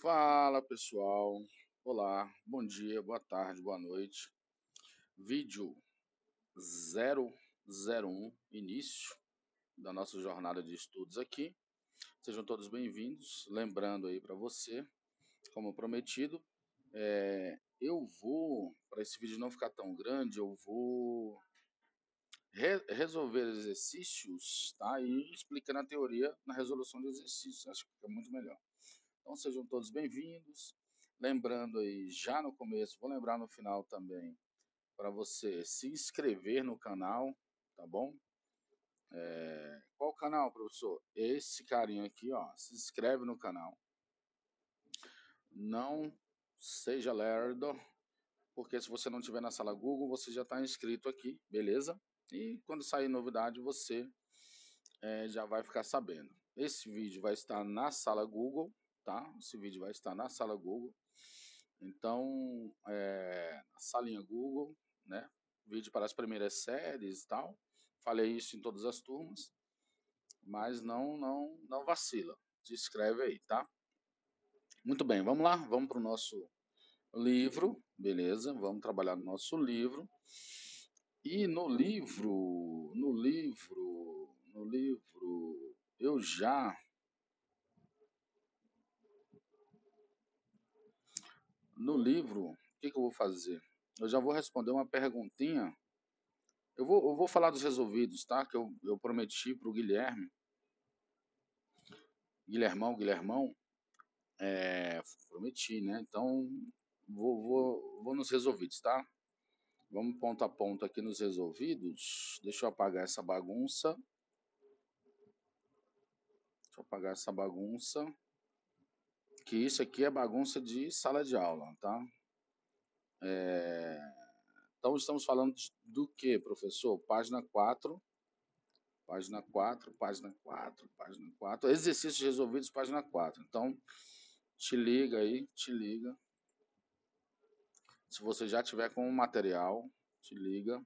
Fala pessoal, olá, bom dia, boa tarde, boa noite. Vídeo 001, início da nossa jornada de estudos aqui. Sejam todos bem-vindos. Lembrando aí para você, como prometido, eu vou, para esse vídeo não ficar tão grande, eu vou resolver exercícios, tá? E explicando a teoria na resolução de exercícios. Acho que fica muito melhor. Então sejam todos bem-vindos. Lembrando aí, já no começo, vou lembrar no final também, para você se inscrever no canal, tá bom? Qual canal, professor? Esse carinha aqui, ó. Se inscreve no canal. Não seja lerdo, porque se você não estiver na sala Google, você já está inscrito aqui, beleza? E quando sair novidade, você já vai ficar sabendo. Esse vídeo vai estar na sala Google, tá? Esse vídeo vai estar na sala Google. Então, na salinha Google, né? Vídeo para as primeiras séries e tal. Falei isso em todas as turmas, mas não vacila. Se inscreve aí, tá? Muito bem, vamos lá, vamos para o nosso livro, beleza? Vamos trabalhar no nosso livro. E eu já no livro, o que eu vou fazer? Eu já vou responder uma perguntinha. Eu vou falar dos resolvidos, tá? Que eu prometi para o Guilhermão, prometi, né? Então, vou nos resolvidos, tá? Vamos ponto a ponto aqui nos resolvidos. Deixa eu apagar essa bagunça. Que isso aqui é bagunça de sala de aula, tá? Então, estamos falando do que, professor? Página 4. Exercícios resolvidos, página 4. Então, te liga aí, te liga. Se você já tiver com o material, te liga.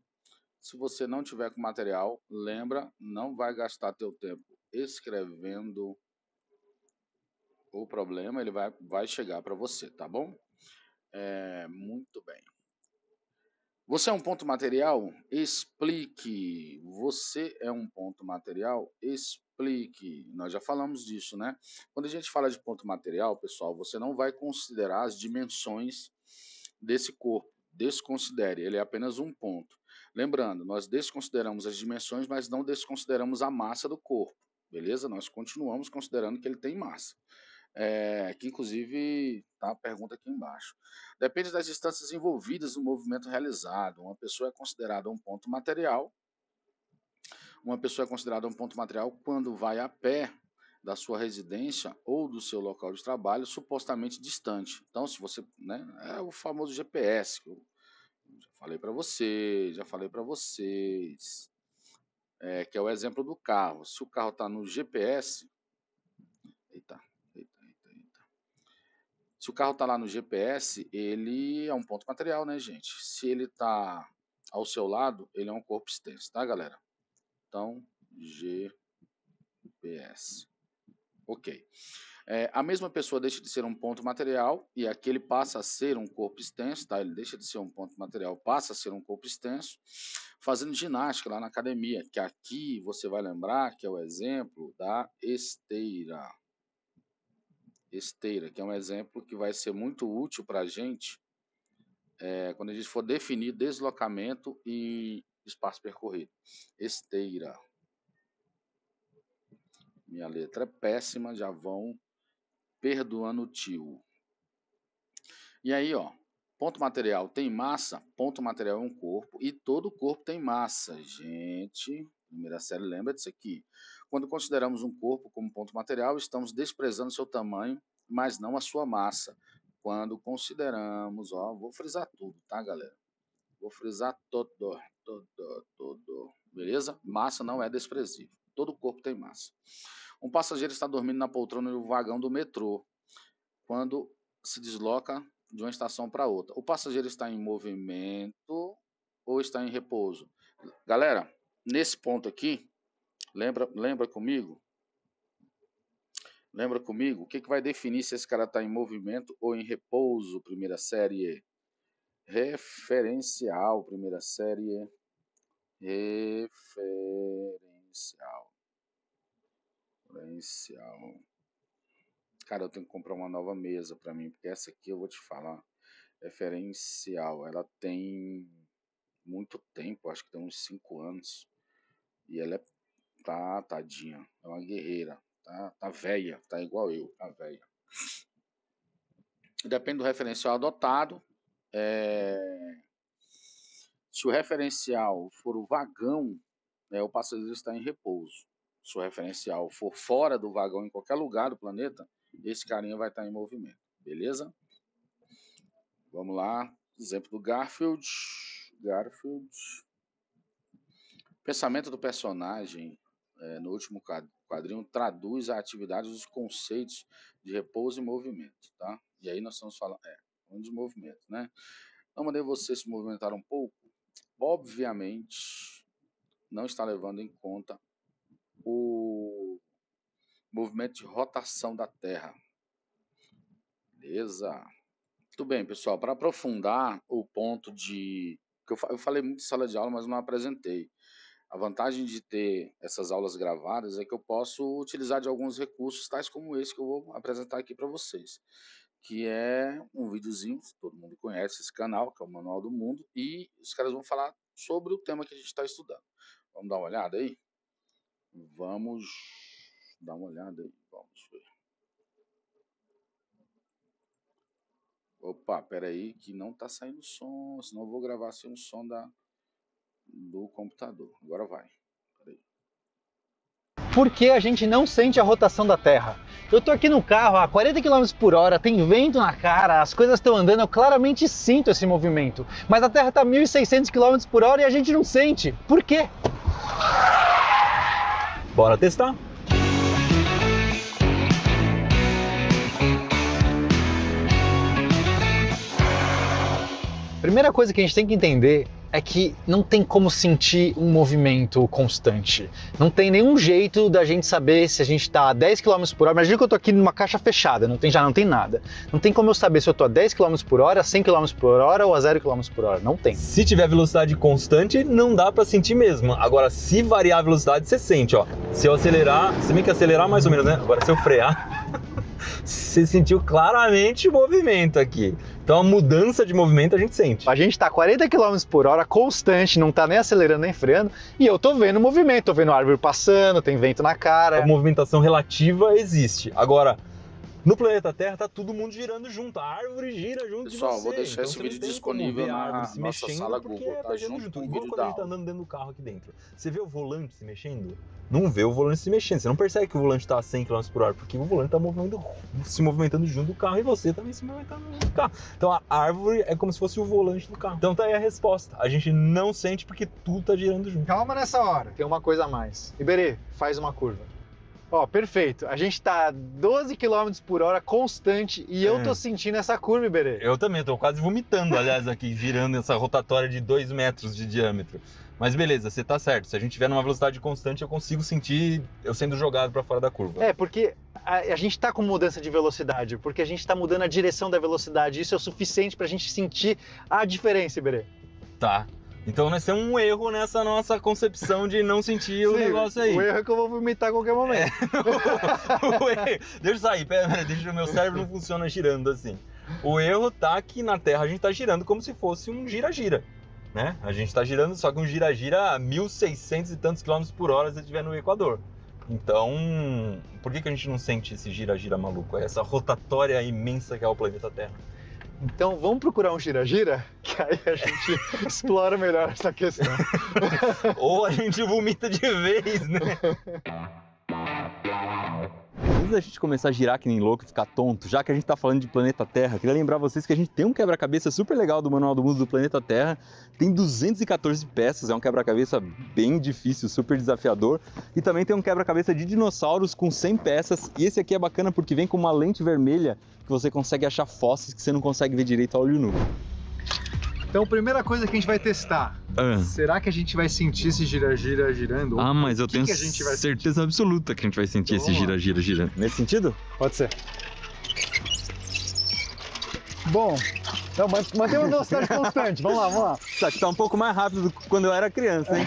Se você não tiver com material, lembra, não vai gastar teu tempo escrevendo o problema, ele vai chegar para você, tá bom? Muito bem. Você é um ponto material? Explique. Você é um ponto material? Explique. Nós já falamos disso, né? Quando a gente fala de ponto material, pessoal, você não vai considerar as dimensões desse corpo. Desconsidere, ele é apenas um ponto. Lembrando, nós desconsideramos as dimensões, mas não desconsideramos a massa do corpo, beleza? Nós continuamos considerando que ele tem massa. Que inclusive tá a pergunta aqui embaixo. Depende das distâncias envolvidas no movimento realizado. Uma pessoa é considerada um ponto material. Uma pessoa é considerada um ponto material quando vai a pé da sua residência ou do seu local de trabalho supostamente distante. Então, se você, né, é o famoso GPS que eu já falei para vocês, que é o exemplo do carro. Se o carro está no GPS, eita, eita. Se o carro está lá no GPS, ele é um ponto material, né, gente? Se ele está ao seu lado, ele é um corpo extenso, tá, galera? Então, GPS. Ok. A mesma pessoa deixa de ser um ponto material e aquele passa a ser um corpo extenso, tá? Ele deixa de ser um ponto material, passa a ser um corpo extenso, fazendo ginástica lá na academia, que aqui você vai lembrar que é o exemplo da esteira. Esteira, que é um exemplo que vai ser muito útil para a gente quando a gente for definir deslocamento e espaço percorrido. Esteira. Minha letra é péssima, já vão perdoando o tio. E aí, ó, ponto material tem massa, ponto material é um corpo e todo corpo tem massa. Gente, primeira série lembra disso aqui. Quando consideramos um corpo como ponto material, estamos desprezando seu tamanho, mas não a sua massa. Quando consideramos, ó, vou frisar tudo, tá, galera? Vou frisar todo. Beleza? Massa não é desprezível. Todo corpo tem massa. Um passageiro está dormindo na poltrona do vagão do metrô quando se desloca de uma estação para outra. O passageiro está em movimento ou está em repouso? Galera, nesse ponto aqui, lembra comigo? Lembra comigo? O que vai definir se esse cara está em movimento ou em repouso? Primeira série. Referencial. Primeira série. Referencial. Cara, eu tenho que comprar uma nova mesa para mim, porque essa aqui eu vou te falar. Referencial. Ela tem muito tempo, acho que tem uns 5 anos. E ela tá tadinha. É uma guerreira. Tá velha. Tá igual eu. Tá velha. Depende do referencial adotado. Se o referencial for o vagão, o passageiro está em repouso. Se o referencial for fora do vagão, em qualquer lugar do planeta, esse carinha vai estar em movimento. Beleza? Vamos lá. Exemplo do Garfield. Pensamento do personagem, no último quadrinho, traduz a atividade dos conceitos de repouso e movimento. Tá? E aí nós estamos falando de movimento, né? Não mandei você se movimentar um pouco. Obviamente, não está levando em conta o movimento de rotação da Terra. Beleza? Muito bem, pessoal. Para aprofundar o ponto de... Eu falei muito em sala de aula, mas não apresentei. A vantagem de ter essas aulas gravadas é que eu posso utilizar de alguns recursos, tais como esse que eu vou apresentar aqui para vocês. Que é um videozinho, todo mundo conhece esse canal, que é o Manual do Mundo, e os caras vão falar sobre o tema que a gente está estudando. Vamos dar uma olhada aí? Vamos dar uma olhada aí, vamos ver. Opa, peraí que não está saindo som, senão eu vou gravar sem o som do computador. Agora vai. Por que a gente não sente a rotação da Terra? Eu tô aqui no carro a 40 km por hora, tem vento na cara, as coisas estão andando, eu claramente sinto esse movimento. Mas a Terra tá 1.600 km por hora e a gente não sente. Por quê? Bora testar! Primeira coisa que a gente tem que entender é que não tem como sentir um movimento constante. Não tem nenhum jeito da gente saber se a gente está a 10 km por hora. Imagina que eu tô aqui numa caixa fechada, não tem nada. Não tem como eu saber se eu tô a 10 km por hora, a 100 km por hora ou a 0 km por hora. Não tem. Se tiver velocidade constante, não dá para sentir mesmo. Agora, se variar a velocidade, você sente, ó. Se eu acelerar, se bem que acelerar mais ou menos, né? Agora, se eu frear, você sentiu claramente o movimento aqui. Então a mudança de movimento a gente sente. A gente tá a 40 km por hora constante, não tá nem acelerando nem freando, e eu tô vendo o movimento, tô vendo a árvore passando, tem vento na cara. A movimentação relativa existe. Agora, no planeta Terra tá todo mundo girando junto, a árvore gira junto de você. Pessoal, vou deixar esse você vídeo não tem disponível como ver a na árvore se nossa mexendo sala porque Google, tá? girando Junto com o Igual vídeo quando da a gente tá aula. andando dentro do carro aqui dentro. Você vê o volante se mexendo? Não vê o volante se mexendo, você não percebe que o volante tá a 100 km por hora, porque o volante tá se movimentando junto do carro e você também se movimentando junto do carro. Então a árvore é como se fosse o volante do carro. Então tá aí a resposta, a gente não sente porque tudo tá girando junto. Calma nessa hora, tem uma coisa a mais. Iberê, faz uma curva. Ó, perfeito. A gente tá a 12 km por hora constante e eu tô sentindo essa curva, Iberê. Eu também, tô quase vomitando, aliás, aqui, girando essa rotatória de 2 metros de diâmetro. Mas beleza, você tá certo. Se a gente tiver numa velocidade constante, eu consigo sentir eu sendo jogado para fora da curva. É, porque a gente tá com mudança de velocidade, porque a gente tá mudando a direção da velocidade. Isso é o suficiente pra gente sentir a diferença, Iberê. Tá. Então nós temos um erro nessa nossa concepção de não sentir o negócio aí. O erro é que eu vou vomitar a qualquer momento. Deixa eu sair, pera, deixa o meu cérebro não funciona girando assim. O erro tá que na Terra a gente tá girando como se fosse um gira-gira. Né? A gente está girando, só que um gira-gira a 1.600 e tantos quilômetros por hora se estiver no Equador. Então, por que a gente não sente esse gira-gira maluco? Essa rotatória imensa que é o planeta Terra. Então, vamos procurar um gira-gira? Que aí a gente explora melhor essa questão. Ou a gente vomita de vez, né? Antes da gente começar a girar que nem louco e ficar tonto, já que a gente tá falando de planeta Terra, queria lembrar vocês que a gente tem um quebra-cabeça super legal do Manual do Mundo do Planeta Terra. Tem 214 peças, é um quebra-cabeça bem difícil, super desafiador. E também tem um quebra-cabeça de dinossauros com 100 peças. E esse aqui é bacana porque vem com uma lente vermelha que você consegue achar fósseis que você não consegue ver direito a olho nu. Então, a primeira coisa que a gente vai testar. Será que a gente vai sentir esse gira-gira girando? Ah, mas eu tenho que a gente vai certeza absoluta que a gente vai sentir esse gira-gira girando. Nesse sentido? Pode ser. Bom, então mantém uma velocidade constante. Vamos lá, vamos lá. Só que tá um pouco mais rápido do que quando eu era criança, hein?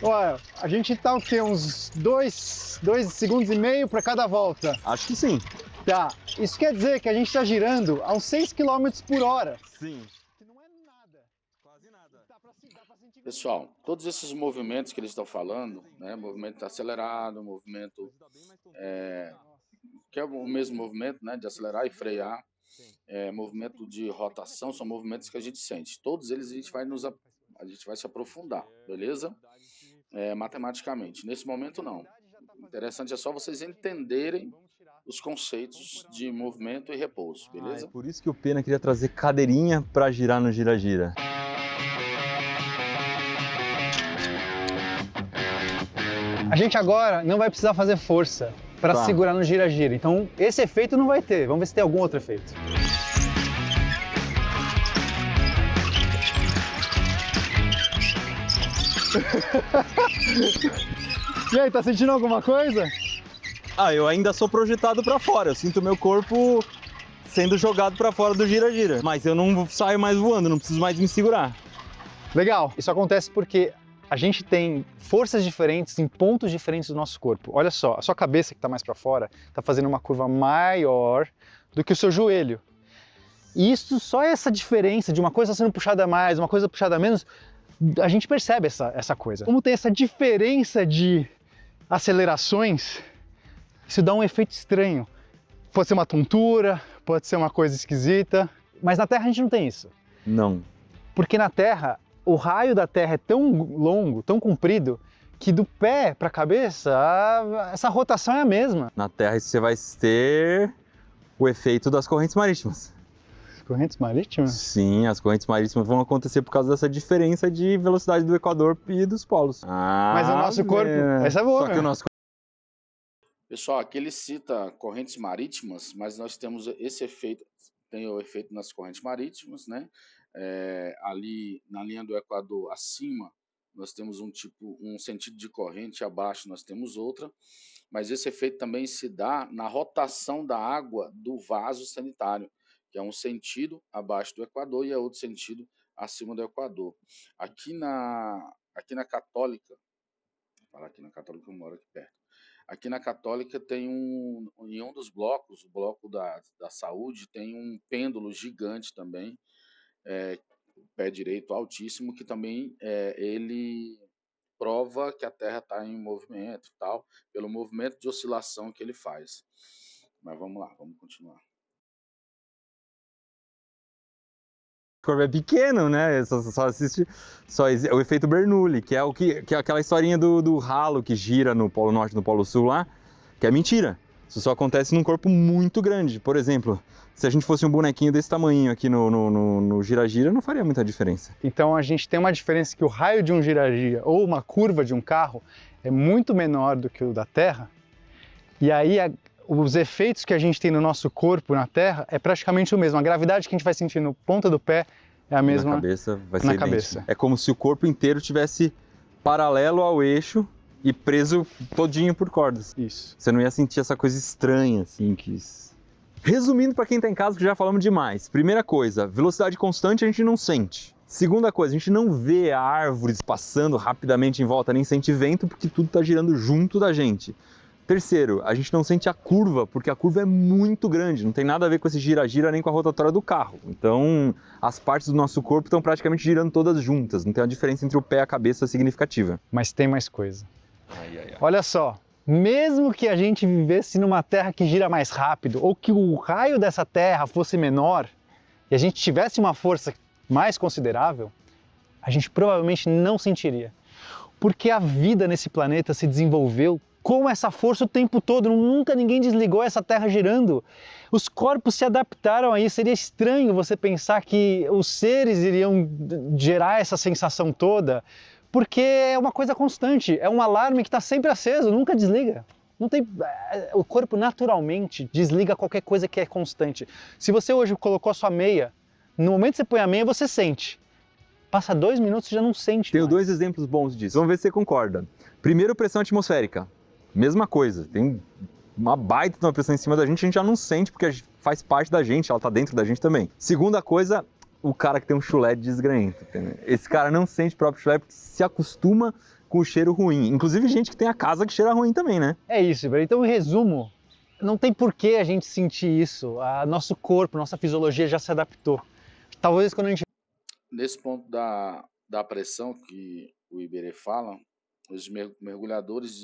Olha, a gente tá o quê? Uns 2 segundos e meio para cada volta. Acho que sim. Tá, isso quer dizer que a gente está girando a uns 6 km por hora. Sim. Que não é nada. Quase nada. Dá pra sentir... Pessoal, todos esses movimentos que eles estão falando, né, movimento acelerado, movimento que é o mesmo movimento, né, de acelerar e frear, movimento de rotação, são movimentos que a gente sente. Todos eles a gente vai se aprofundar, beleza? Matematicamente. Nesse momento não. O interessante é só vocês entenderem os conceitos de movimento e repouso, beleza? É por isso que o Pena queria trazer cadeirinha para girar no gira-gira. A gente agora não vai precisar fazer força para segurar no gira-gira. Então, esse efeito não vai ter. Vamos ver se tem algum outro efeito. E aí, tá sentindo alguma coisa? Ah, eu ainda sou projetado para fora. Eu sinto meu corpo sendo jogado para fora do gira-gira. Mas eu não saio mais voando, não preciso mais me segurar. Legal. Isso acontece porque a gente tem forças diferentes em pontos diferentes do nosso corpo. Olha só, a sua cabeça que está mais para fora está fazendo uma curva maior do que o seu joelho. E isso, só essa diferença de uma coisa sendo puxada a mais, uma coisa puxada a menos, a gente percebe essa coisa. Como tem essa diferença de acelerações, isso dá um efeito estranho. Pode ser uma tontura, pode ser uma coisa esquisita, mas na Terra a gente não tem isso. Não. Porque na Terra, o raio da Terra é tão longo, tão comprido, que do pé para a cabeça, essa rotação é a mesma. Na Terra você vai ter o efeito das correntes marítimas. Correntes marítimas? Sim, as correntes marítimas vão acontecer por causa dessa diferença de velocidade do Equador e dos polos. Mas o nosso corpo, essa é boa, Só que o nosso... Pessoal, aqui ele cita correntes marítimas, mas nós temos esse efeito, tem o efeito nas correntes marítimas, né? Ali na linha do Equador, acima, nós temos um sentido de corrente, abaixo nós temos outra, mas esse efeito também se dá na rotação da água do vaso sanitário, que é um sentido abaixo do Equador e é outro sentido acima do Equador. Aqui na Católica, vou falar aqui na Católica, eu moro aqui perto. Aqui na Católica tem em um dos blocos, o bloco da saúde, tem um pêndulo gigante também, pé direito altíssimo, que também ele prova que a Terra está em movimento e tal, pelo movimento de oscilação que ele faz. Mas vamos lá, vamos continuar. O corpo é pequeno, né? Só existe o efeito Bernoulli, que é aquela historinha do ralo que gira no Polo Norte e no Polo Sul lá, que é mentira. Isso só acontece num corpo muito grande. Por exemplo, se a gente fosse um bonequinho desse tamanho aqui no gira-gira, não faria muita diferença. Então a gente tem uma diferença que o raio de um gira-gira ou uma curva de um carro é muito menor do que o da Terra. E aí os efeitos que a gente tem no nosso corpo na Terra é praticamente o mesmo. A gravidade que a gente vai sentir no ponta do pé é a mesma na cabeça. Vai ser na idêntico. cabeça. É como se o corpo inteiro tivesse paralelo ao eixo e preso todinho por cordas. Isso. Você não ia sentir essa coisa estranha, assim, que... Resumindo para quem tá em casa, que já falamos demais. Primeira coisa, velocidade constante a gente não sente. Segunda coisa, a gente não vê árvores passando rapidamente em volta, nem sente vento, porque tudo tá girando junto da gente. Terceiro, a gente não sente a curva, porque a curva é muito grande, não tem nada a ver com esse gira-gira nem com a rotatória do carro. Então, as partes do nosso corpo estão praticamente girando todas juntas, não tem uma diferença entre o pé e a cabeça significativa. Mas tem mais coisa. Olha só, mesmo que a gente vivesse numa Terra que gira mais rápido, ou que o raio dessa Terra fosse menor, e a gente tivesse uma força mais considerável, a gente provavelmente não sentiria. Porque a vida nesse planeta se desenvolveu com essa força o tempo todo, nunca ninguém desligou essa Terra girando. Os corpos se adaptaram a isso, seria estranho você pensar que os seres iriam gerar essa sensação toda, porque é uma coisa constante, é um alarme que está sempre aceso, nunca desliga. Não tem... O corpo naturalmente desliga qualquer coisa que é constante. Se você hoje colocou a sua meia, no momento que você põe a meia você sente, Passa 2 minutos e já não sente Tenho mais. 2 exemplos bons disso. Vamos ver se você concorda. Primeiro, pressão atmosférica. Mesma coisa. Tem uma baita de uma pressão em cima da gente, a gente já não sente, porque faz parte da gente, ela tá dentro da gente também. Segunda coisa, o cara que tem um chulé desgranhento. Entendeu? Esse cara não sente o próprio chulé porque se acostuma com o cheiro ruim. Inclusive gente que tem a casa que cheira ruim também, né? É isso, Iber. Então, em resumo, não tem por que a gente sentir isso. Nosso corpo, nossa fisiologia já se adaptou. Talvez quando a gente... Nesse ponto da pressão que o Iberê fala, os mergulhadores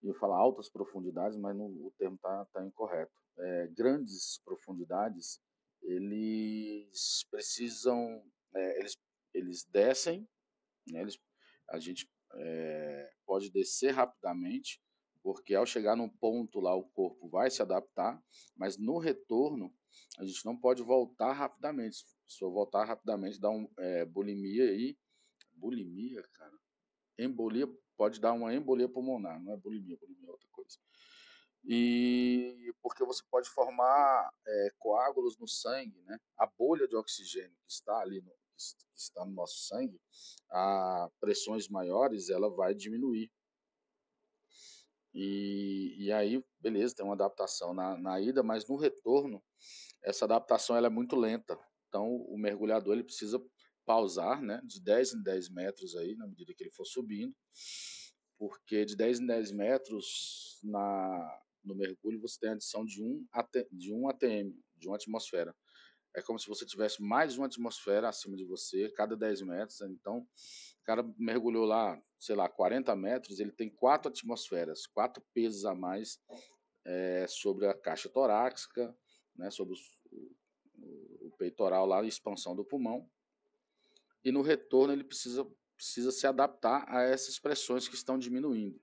eu ia falar altas profundidades, mas o termo tá incorreto. Grandes profundidades, eles precisam, eles descem, né, a gente pode descer rapidamente, porque ao chegar num ponto lá o corpo vai se adaptar, mas no retorno a gente não pode voltar rapidamente. Se eu voltar rapidamente dá bulimia aí, bulimia, cara, embolia, pode dar uma embolia pulmonar, não é bulimia, bulimia é outra coisa. E porque você pode formar coágulos no sangue, né? A bolha de oxigênio que está ali que está no nosso sangue, a pressões maiores, ela vai diminuir. E aí, beleza, tem uma adaptação na ida, mas no retorno, essa adaptação ela é muito lenta. Então, o mergulhador ele precisa pausar, né, de 10 em 10 metros aí, na medida que ele for subindo, porque de 10 em 10 metros no mergulho você tem a adição de 1 atm, de uma atmosfera. É como se você tivesse mais uma atmosfera acima de você, cada 10 metros. Então, o cara mergulhou lá, sei lá, 40 metros, ele tem 4 atmosferas, 4 pesos a mais sobre a caixa torácica, né, sobre o peitoral lá, a expansão do pulmão. E no retorno ele precisa se adaptar a essas pressões que estão diminuindo.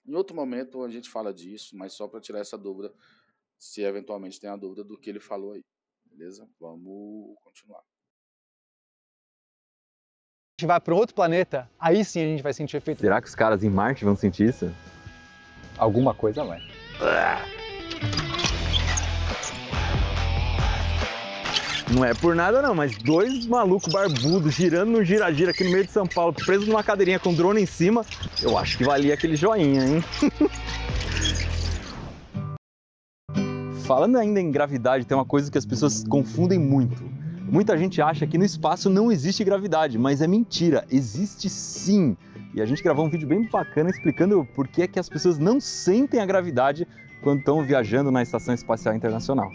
Em outro momento a gente fala disso, mas só para tirar essa dúvida, se eventualmente tem a dúvida do que ele falou aí. Beleza? Vamos continuar. A gente vai para outro planeta, aí sim a gente vai sentir o efeito. Será que os caras em Marte vão sentir isso? Alguma coisa vai. Não é por nada não, mas 2 malucos barbudos girando no gira-gira aqui no meio de São Paulo, preso numa cadeirinha com drone em cima, eu acho que valia aquele joinha, hein? Falando ainda em gravidade, tem uma coisa que as pessoas confundem muito. Muita gente acha que no espaço não existe gravidade, mas é mentira, existe sim. E a gente gravou um vídeo bem bacana explicando por que é que as pessoas não sentem a gravidade quando estão viajando na Estação Espacial Internacional.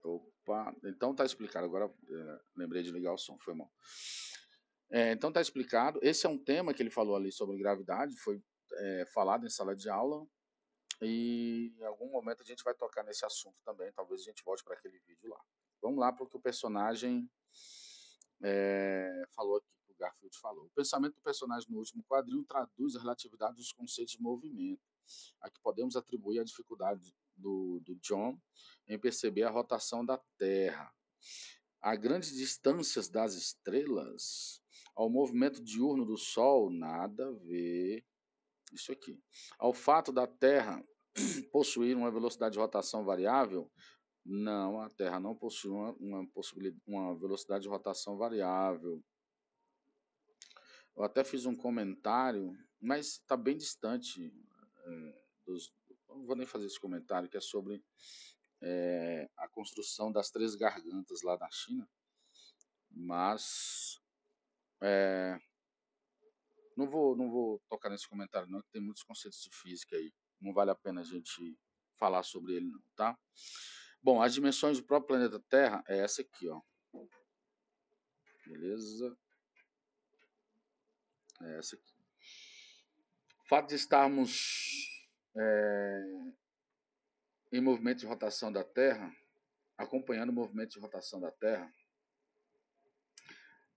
Opa, então tá explicado. Agora lembrei de ligar o som, foi mal. Então tá explicado. Esse é um tema que ele falou ali sobre gravidade, foi falado em sala de aula. E em algum momento a gente vai tocar nesse assunto também. Talvez a gente volte para aquele vídeo lá. Vamos lá para o que o personagem falou aqui, que o Garfield falou. O pensamento do personagem no último quadrinho traduz a relatividade dos conceitos de movimento. Aqui podemos atribuir a dificuldade do John em perceber a rotação da Terra, a grandes distâncias das estrelas, ao movimento diurno do Sol, nada a ver. Isso aqui. Ao fato da Terra possuir uma velocidade de rotação variável, não, a Terra não possui uma velocidade de rotação variável. Eu até fiz um comentário, mas está bem distante não vou nem fazer esse comentário, que é sobre a construção das 3 gargantas lá na China, mas não vou tocar nesse comentário não, que tem muitos conceitos de física aí, não vale a pena a gente falar sobre ele não, tá? Bom, as dimensões do próprio planeta Terra é essa aqui, ó. Beleza? É essa aqui. O fato de estarmos em movimento de rotação da Terra, acompanhando o movimento de rotação da Terra,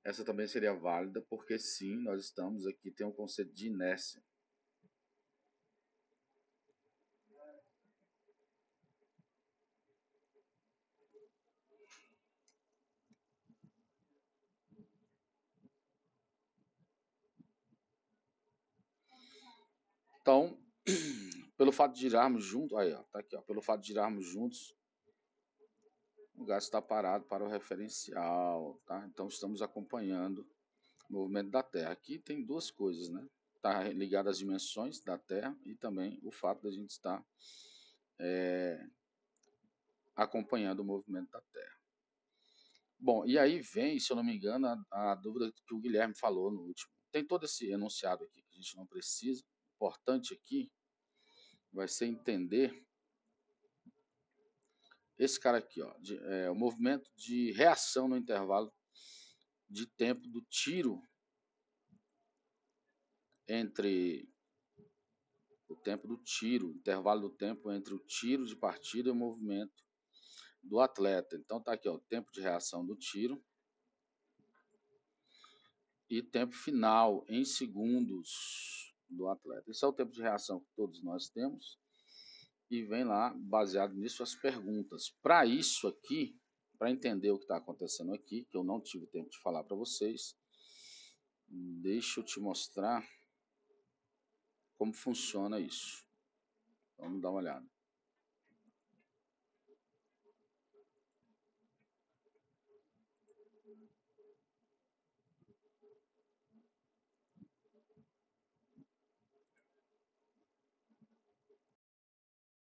Essa também seria válida, porque sim, nós estamos aqui, tem um conceito de inércia. Então, pelo fato de girarmos juntos, aí ó, tá aqui, ó, pelo fato de girarmos juntos, o gás está parado para o referencial, tá? Então estamos acompanhando o movimento da Terra. Aqui tem duas coisas, né? Está ligado às dimensões da Terra e também o fato de a gente estar acompanhando o movimento da Terra. Bom, e aí vem, se eu não me engano, a dúvida que o Guilherme falou no último. Tem todo esse enunciado aqui que a gente não precisa. O importante aqui vai ser entender esse cara aqui, ó, o movimento de reação no intervalo de tempo do tiro entre o tempo do tiro, intervalo do tempo entre o tiro de partida e o movimento do atleta. Então tá aqui, ó, tempo de reação do tiro e tempo final em segundos do atleta. Esse é o tempo de reação que todos nós temos e vem lá, baseado nisso, as perguntas. Para isso aqui, para entender o que está acontecendo aqui, que eu não tive tempo de falar para vocês, deixa eu te mostrar como funciona isso. Vamos dar uma olhada.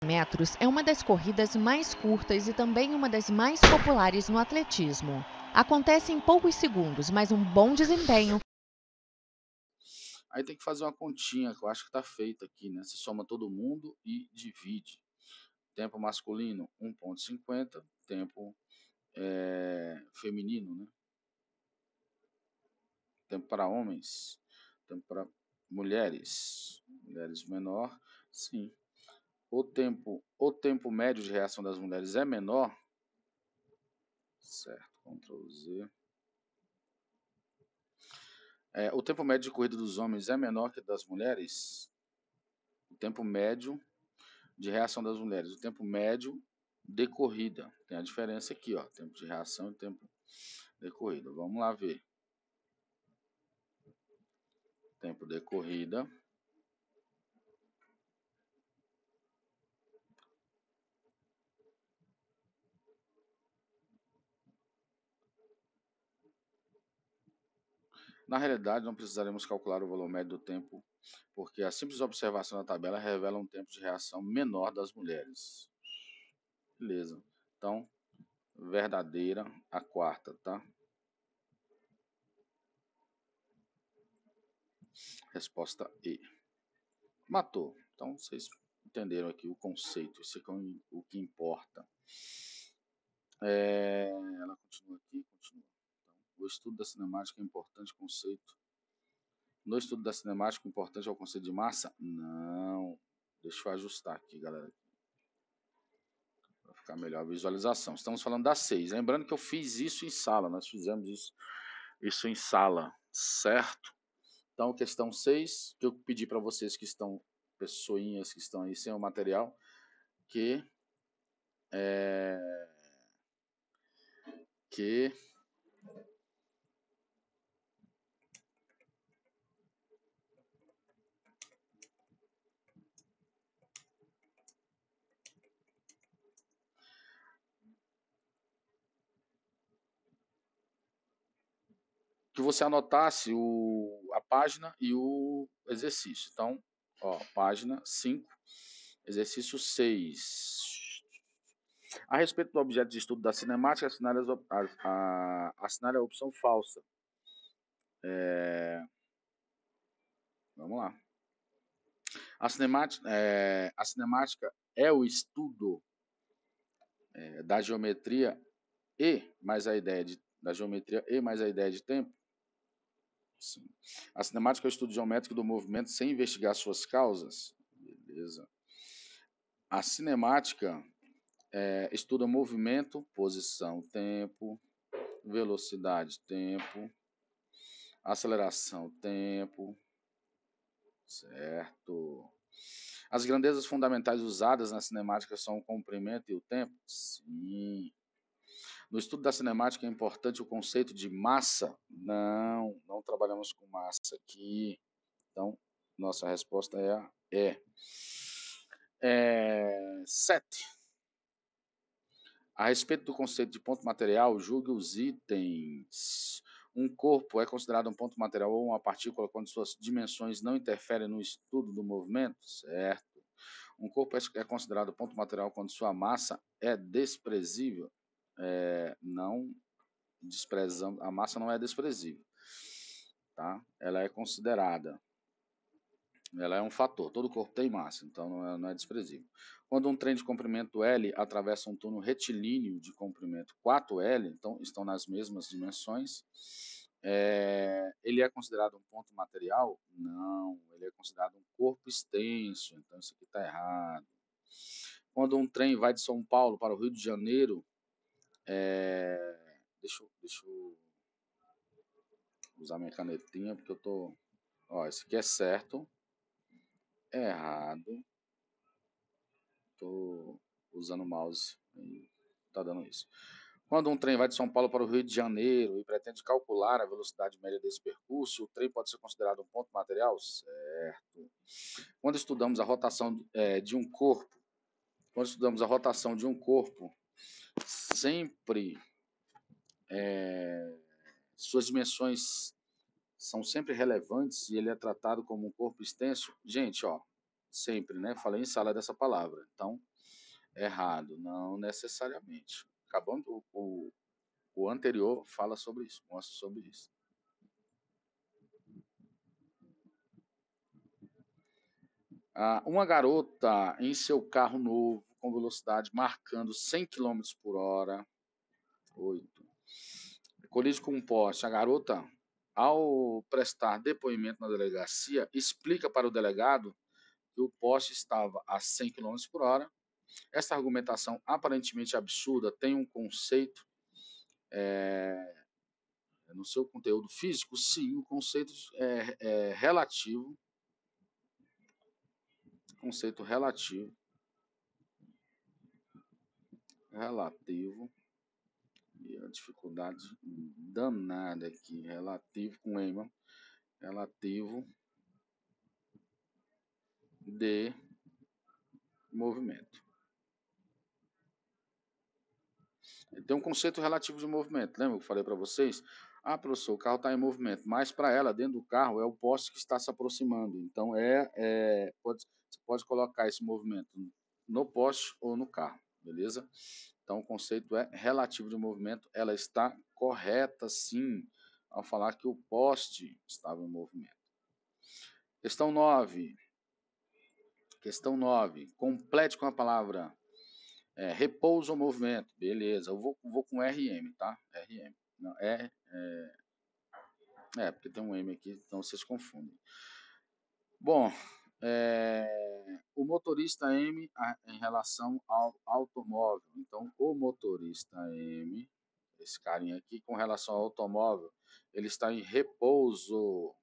Metros é uma das corridas mais curtas e também uma das mais populares no atletismo. Acontece em poucos segundos, mas um bom desempenho. Aí tem que fazer uma continha, que eu acho que está feita aqui, né? Você soma todo mundo e divide. Tempo masculino, 1,50. Tempo feminino, né? Tempo para homens. Tempo para mulheres. Mulheres menor, sim. O tempo médio de reação das mulheres é menor. Certo, Ctrl Z. O tempo médio de corrida dos homens é menor que das mulheres. O tempo médio de reação das mulheres. O tempo médio de corrida. Tem a diferença aqui, ó. Tempo de reação e tempo de corrida. Vamos lá ver. Tempo de corrida. Na realidade, não precisaremos calcular o valor médio do tempo, porque a simples observação da tabela revela um tempo de reação menor das mulheres. Beleza. Então, verdadeira a quarta, tá? Resposta E. Matou. Então, vocês entenderam aqui o conceito. Isso aqui é o que importa. Ela continua aqui? Continua. Então, o estudo da cinemática é importante conceito. No estudo da cinemática, o importante é o conceito de massa? Não. Deixa eu ajustar aqui, galera. Para ficar melhor a visualização. Estamos falando da 6. Lembrando que eu fiz isso em sala. Nós fizemos isso em sala, certo? Então, questão 6, que eu pedi para vocês que estão, pessoinhas que estão aí sem o material, que você anotasse a página e o exercício. Então, ó, página 5, exercício 6. A respeito do objeto de estudo da cinemática, assinale a opção falsa. Vamos lá. A cinemática é o estudo da geometria e mais a ideia da geometria e mais a ideia de tempo. Sim. A cinemática é o estudo geométrico do movimento sem investigar suas causas. Beleza. A cinemática estuda movimento, posição, tempo, velocidade, tempo, Aceleração, tempo, certo. As grandezas fundamentais usadas na cinemática são o comprimento e o tempo? Sim. No estudo da cinemática é importante o conceito de massa? Não, não trabalhamos com massa aqui. Então, nossa resposta é a E. 7. A respeito do conceito de ponto material, julgue os itens. Um corpo é considerado um ponto material ou uma partícula quando suas dimensões não interferem no estudo do movimento? Certo. Um corpo é considerado ponto material quando sua massa é desprezível? Não desprezamos, a massa não é desprezível, tá? Ela é considerada, ela é um fator. Todo corpo tem massa, então não é desprezível. Quando um trem de comprimento L atravessa um túnel retilíneo de comprimento 4L, então estão nas mesmas dimensões, ele é considerado um ponto material? Não, ele é considerado um corpo extenso, então isso aqui está errado. Quando um trem vai de São Paulo para o Rio de Janeiro, deixa eu usar minha canetinha, porque eu tô... Ó, esse aqui é certo, é errado, tô usando o mouse e tá dando isso. Quando um trem vai de São Paulo para o Rio de Janeiro e pretende calcular a velocidade média desse percurso, o trem pode ser considerado um ponto material? Certo. Quando estudamos a rotação de um corpo, sempre suas dimensões são sempre relevantes e ele é tratado como um corpo extenso. Gente, ó, sempre, né? Falei em sala dessa palavra. Então, errado, não necessariamente. Acabando o anterior fala sobre isso, mostra sobre isso. Uma garota em seu carro novo com velocidade marcando 100 km por hora, 8, colide com um poste. A garota, ao prestar depoimento na delegacia, explica para o delegado que o poste estava a 100 km por hora. Essa argumentação aparentemente absurda tem um conceito no seu conteúdo físico? Sim, o conceito é relativo. Conceito relativo. E a dificuldade danada aqui. Relativo com ema. Relativo de movimento. Tem um conceito relativo de movimento. Lembra que eu falei para vocês? Professor, o carro está em movimento, mas para ela, dentro do carro, é o poste que está se aproximando. Então, você pode colocar esse movimento no poste ou no carro, beleza? Então, o conceito é relativo de movimento. Ela está correta, sim, ao falar que o poste estava em movimento. Questão 9. Complete com a palavra repouso ou movimento. Beleza, eu vou com RM, tá? RM. Não, porque tem um M aqui, então vocês confundem. Bom, o motorista M em relação ao automóvel. Então, o motorista M, esse carinha aqui, com relação ao automóvel, ele está em repouso.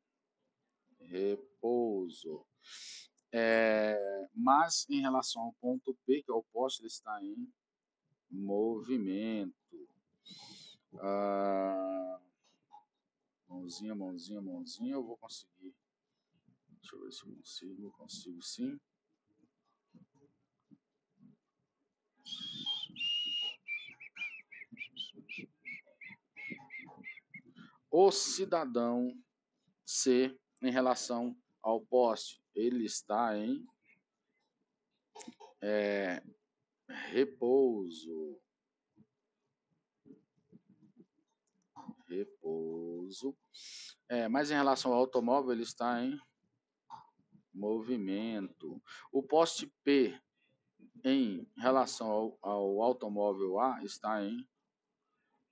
Mas em relação ao ponto P, que é o poste, ele está em movimento. Mãozinha, eu vou conseguir. Deixa eu ver se eu consigo sim. O cidadão C, em relação ao poste, ele está em repouso. Mas em relação ao automóvel, ele está em movimento. O poste P, em relação ao automóvel A, está em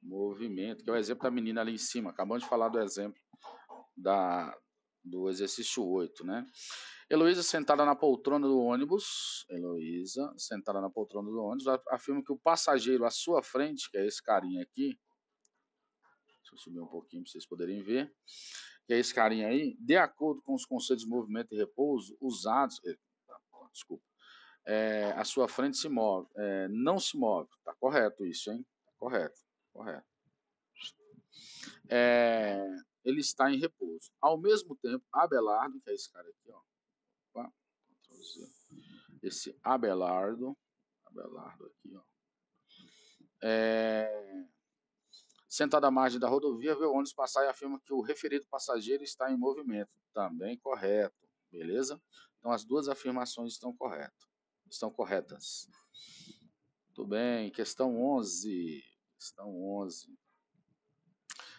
movimento, que é o exemplo da menina ali em cima. Acabamos de falar do exemplo do exercício 8, né? Heloísa sentada na poltrona do ônibus, afirma que o passageiro à sua frente, que é esse carinha aqui, Deixa eu subir um pouquinho para vocês poderem ver. Que é esse carinha aí. De acordo com os conceitos de movimento e repouso usados... Desculpa. A sua frente se move. Não se move. Tá correto isso, hein? Correto. Ele está em repouso. Ao mesmo tempo, Abelardo, que é esse cara aqui, ó. Opa, esse Abelardo aqui, ó. Sentado à margem da rodovia, vê o ônibus passar e afirma que o referido passageiro está em movimento. Também correto, beleza? Então as duas afirmações estão corretas. Muito bem, questão 11.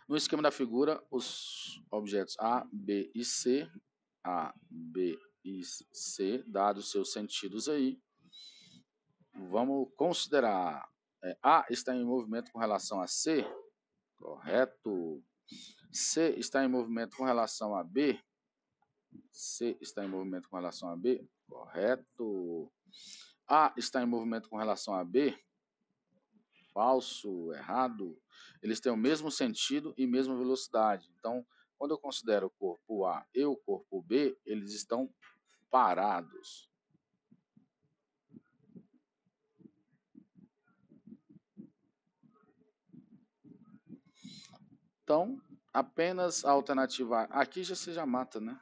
No esquema da figura, os objetos A, B e C, dados seus sentidos aí, vamos considerar. A está em movimento com relação a C, correto. C está em movimento com relação a B, correto. A está em movimento com relação a B, falso, errado. Eles têm o mesmo sentido e mesma velocidade. Então, quando eu considero o corpo A e o corpo B, eles estão parados. Então, apenas a alternativa A. Aqui você já mata, né?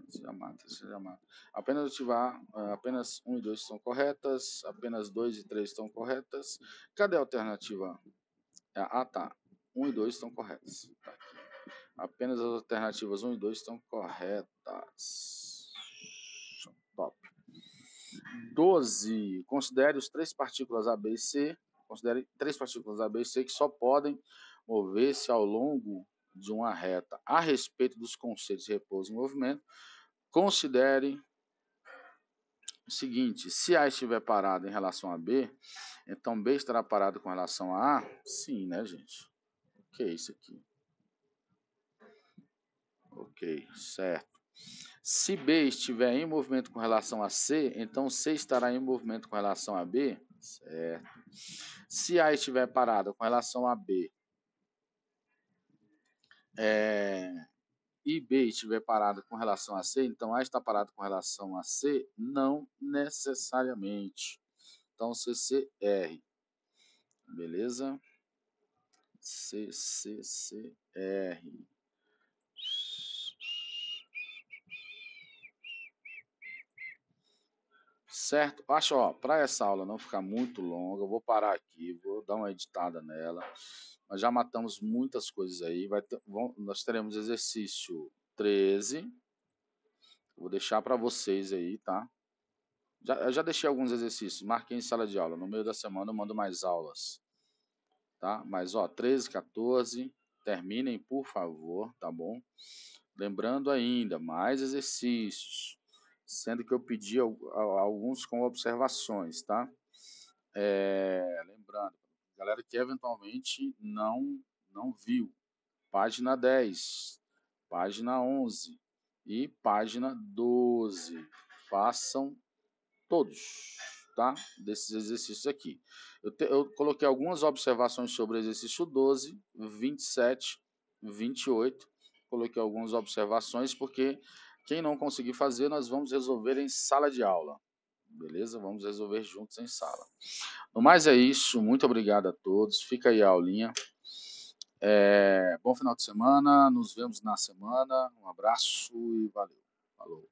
Você já mata. Apenas ativar, apenas 1 e 2 estão corretas, apenas 2 e 3 estão corretas. Cadê a alternativa A? Tá. 1 e 2 estão corretas. Tá. Apenas as alternativas 1 e 2 estão corretas. Top. 12. Considere as três partículas A, B e C. Considere 3 partículas A, B e C que só podem mover-se ao longo de uma reta. A respeito dos conceitos de repouso e movimento, considere o seguinte: se A estiver parado em relação a B, então B estará parado com relação a A? Sim, né, gente? O que é isso aqui? Ok, certo. Se B estiver em movimento com relação a C, então C estará em movimento com relação a B? Certo. Se A estiver parado com relação a B, e B estiver parado com relação a C, então A está parado com relação a C? Não necessariamente. Então, CCR. Beleza? CCR. Certo? Acho, ó, para essa aula não ficar muito longa, eu vou parar aqui, vou dar uma editada nela. Nós já matamos muitas coisas aí. Nós teremos exercício 13. Vou deixar para vocês aí, tá? Eu já deixei alguns exercícios, marquei em sala de aula. No meio da semana eu mando mais aulas, tá? Mas, ó, 13, 14, terminem, por favor, tá bom? Lembrando ainda, mais exercícios, sendo que eu pedi alguns com observações, tá? Lembrando, galera que eventualmente não viu, página 10, página 11 e página 12, façam todos, tá? Desses exercícios aqui. Eu coloquei algumas observações sobre o exercício 12, 27, 28. Coloquei algumas observações porque quem não conseguir fazer, nós vamos resolver em sala de aula. Beleza? Vamos resolver juntos em sala. No mais é isso. Muito obrigado a todos. Fica aí a aulinha. Bom final de semana. Nos vemos na semana. Um abraço e valeu. Falou.